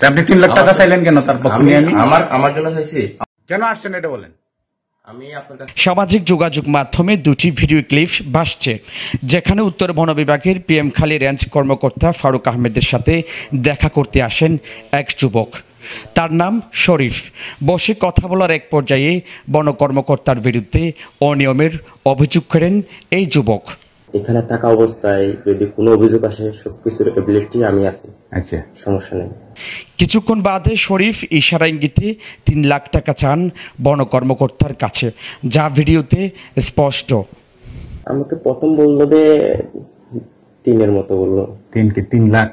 আপনি 3 লাখ টাকা চাইলেন কেন? তার পক্ষ নিয়ে আমার জন্য হয়েছে। কেন আসছেন এটা বলেন। সামাজিক যোগাযোগ মাধ্যমে দুটি ভিডিও ক্লিপ ভাসছে, যেখানে উত্তর বন বিভাগের পিএমখালী রেঞ্জ কর্মকর্তা ফারুক আহমেদের সাথে দেখা করতে আসেন এক যুবক। তার নাম শরীফ। বসে কথা বলার এক পর্যায়ে বন কর্মকর্তার বিরুদ্ধে অনিয়মের অভিযোগ করেন এই যুবক। এখানে থাকা অবস্থায় যদি কোনো অভিযোগ আসে সবকিছুর এবিলিটি আমি আছি, আচ্ছা সমস্যা নেই। কিছুক্ষণ বাদে শরীফ ইশারা ইঙ্গিতে 3 লাখ টাকা চান বন কর্মকর্তার কাছে, যা ভিডিওতে স্পষ্ট। আমাকে প্রথম বললো যে 3-এর মতো বললো। 3 লাখ।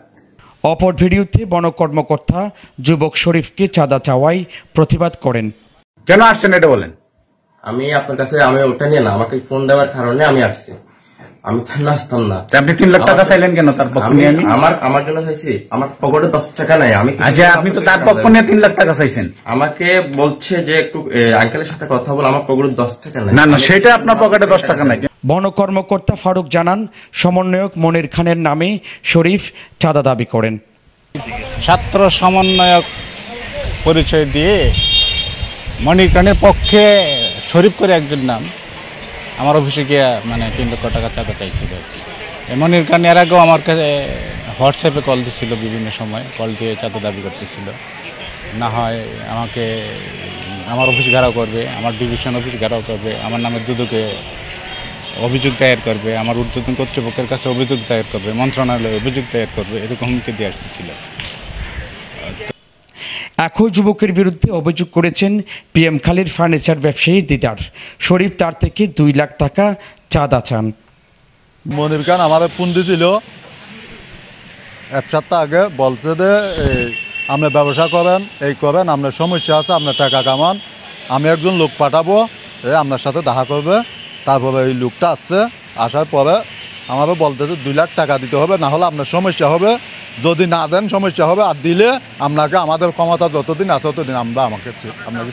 অপর ভিডিওতে বন কর্মকর্তা যুবক শরীফকে চাঁদা চাওয়ায় প্রতিবাদ করেন। কেন আসছেন এটা বলেন। আমি আপনার কাছে ওটা নিয়ে না, আমাকে ফোন দেওয়ার কারণে আমি আসছি। আমি তার আসতাম না। আপনি 3 লাখ টাকা চাইলেন কেন? তার পক্ষ নিয়ে আমার জন্য হয়েছে। আমার পকেটে 10 টাকা নাই। আচ্ছা, আপনি তো তার পক্ষ নিয়ে 3 লাখ টাকা চাইছেন। আমাকে বলছে যে একটু আঙ্কেলের সাথে কথা বল, আমার পকেটে 10 টাকা নাই। না না, সেটা আপনার পকেটে 10 টাকা নাই। বন কর্মকর্তা ফারুক জানান, সমন্বয়ক মনির খানের নামে শরীফ চাঁদা দাবি করেন। ছাত্র সমন্বয়ক পরিচয় দিয়ে মনির খানের পক্ষে শরীফ করে একজন নাম আমার অফিসে গিয়ে 3 লক্ষ টাকা চাঁদা চাইছিল। মনির খান এর আগেও আমার কাছে হোয়াটসঅ্যাপে কল দিচ্ছিল, বিভিন্ন সময় কল দিয়ে চাঁদা দাবি করতেছিল। না হয় আমাকে আমার অফিস ঘেরাও করবে, আমার ডিভিশন অফিস ঘেরাও করবে, আমার নামে দুদকে অভিযোগ দায়ের করবে, আমার ঊর্ধ্বতন কর্তৃপক্ষের কাছে অভিযোগ দায়ের করবে, মন্ত্রণালয়ে অভিযোগ দায়ের করবে, এরকম হুমকি দিয়ে আসতেছিল। একই যুবকের বিরুদ্ধে অভিযোগ করেছেন পিএমখালীর ফার্নিচার ব্যবসায়ী দিদার। শরীফ তার থেকে 2 লাখ টাকা চাঁদা চান। মনির খান আমাদের ফোন দিয়েছিল 1 সপ্তাহ আগে, বলছে যে আপনি ব্যবসা করেন, এই করেন, আপনার সমস্যা আছে, আপনার টাকা কামান, আমি একজন লোক পাঠাবো, আপনার সাথে দেখা করবে। তারপরে এই লোকটা আসছে, আসার পরে আমারও বলতেছে 2 লাখ টাকা দিতে হবে, না হলে আপনার সমস্যা হবে, যদি না দেন সমস্যা হবে, আর দিলে আপনাকে আমাদের ক্ষমতা যতদিন আছে ততদিন আমরা আপনাকে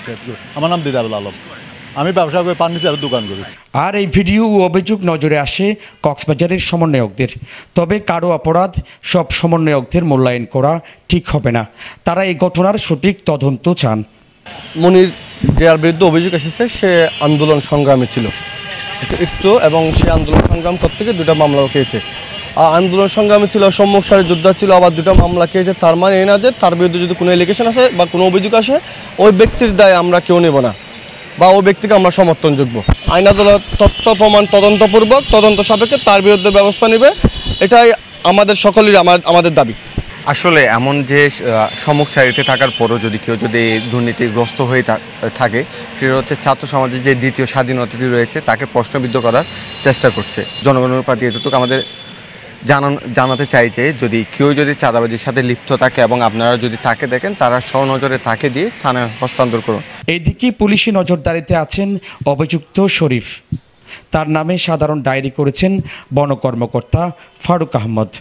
সেট করি। আমার নাম দিদারুল আলম, আমি ব্যবসা করে ফার্নিচারের দোকান করি। আর এই ভিডিও ও অভিযোগ নজরে আসে কক্সবাজারের সমন্বয়কদের। তবে কারো অপরাধ সব সমন্বয়কদের মূল্যায়ন করা ঠিক হবে না। তারা এই ঘটনার সঠিক তদন্ত চান। মনির যার বিরুদ্ধে অভিযোগ এসেছে সে আন্দোলন সংগ্রামী ছিল, ইটস ট্রু, এবং সে আন্দোলন সংগ্রাম করতে গিয়ে 2টা মামলাও খেয়েছে। আন্দোলন সংগ্রামী ছিল, সম্মুখ সারির যোদ্ধা ছিল, আবার 2টা মামলা খেয়েছে। তার মানে এই না যে তার বিরুদ্ধে যদি কোনো এলিগেশন আসে বা কোনো অভিযোগ আসে, ওই ব্যক্তির দায় আমরা কেউ নেব না বা ওই ব্যক্তিকে আমরা সমর্থনযোগ্য। আইন আদালত তথ্য প্রমাণ তদন্তপূর্বক তদন্ত সাপেক্ষে তার বিরুদ্ধে ব্যবস্থা নেবে, এটাই আমাদের সকলেরই আমাদের দাবি। আসলে এমন যে সম্মুখ সারিতে থাকার পরও যদি কেউ যদি দুর্নীতিগ্রস্ত হয়ে থাকে, সেটা হচ্ছে ছাত্র সমাজের যে দ্বিতীয় স্বাধীনতাটি রয়েছে তাকে প্রশ্নবিদ্ধ করার চেষ্টা করছে। জনগণের প্রতি এতটুকু আমাদের জানাতে চাই যে যদি কেউ যদি চাঁদাবাজির সাথে লিপ্ত থাকে এবং আপনারা যদি তাকে দেখেন, তারা স্বনজরে তাকে দিয়ে থানায় হস্তান্তর করুন। এদিকে পুলিশি নজরদারিতে আছেন অভিযুক্ত শরীফ। তার নামে সাধারণ ডায়েরি করেছেন বন কর্মকর্তা ফারুক আহমদ।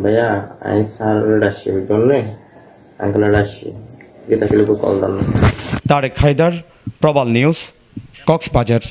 ভাইয়া আইন স্যার রাশি জন্যে আঙ্কেল রাশি এটা কল দাও। তারেক হায়দার, প্রবাল নিউজ, কক্সবাজার।